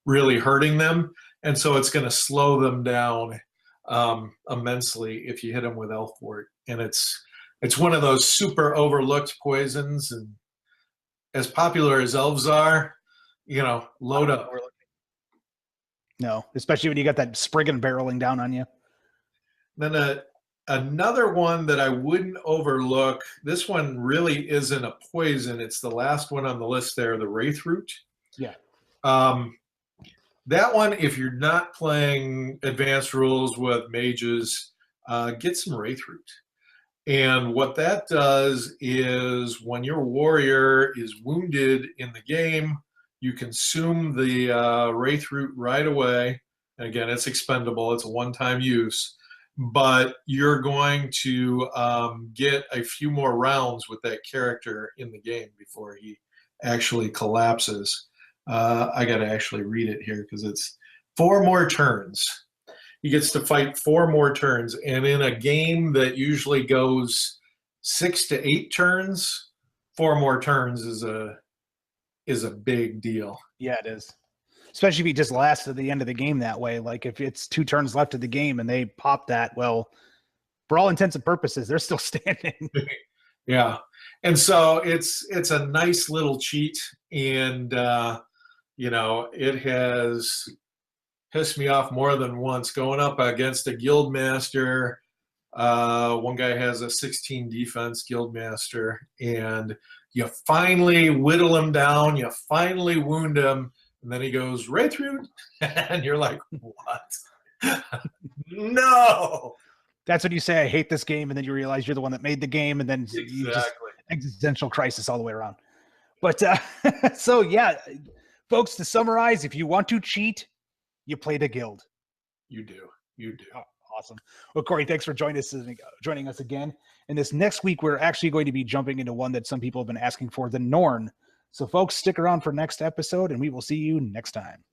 really hurting them. And so it's going to slow them down immensely if you hit them with Elfwort. And it's one of those super overlooked poisons, and as popular as elves are, load up. No, especially when you got that Spriggan barreling down on you. Then another one that I wouldn't overlook, this one really isn't a poison. It's the last one on the list there, the Wraithroot. Yeah. That one, if you're not playing advanced rules with mages, get some Wraithroot. And what that does is when your warrior is wounded in the game, you consume the Wraithroot right away. And again, it's expendable. It's a one-time use. but you're going to get a few more rounds with that character in the game before he actually collapses. I got to actually read it here because it's 4 more turns. He gets to fight 4 more turns, and in a game that usually goes 6 to 8 turns, 4 more turns is a big deal. Yeah, it is. Especially if he just lasts to the end of the game that way. Like if it's 2 turns left of the game and they pop that, well, for all intents and purposes, they're still standing. Yeah. And so it's a nice little cheat, and it has pissed me off more than once going up against a guild master. One guy has a 16 defense guild master, and you finally whittle him down, you finally wound him, and then he goes right through, and you're like, what? No. That's when you say, I hate this game, and then you realize you're the one that made the game, and then you just existential crisis all the way around. But so yeah, folks, to summarize, if you want to cheat, you play the guild. You do. Oh, awesome. Well, Cory, thanks for joining us again. And this next week, we're actually going to be jumping into one that some people have been asking for, the Norn. So folks, stick around for next episode, and we will see you next time.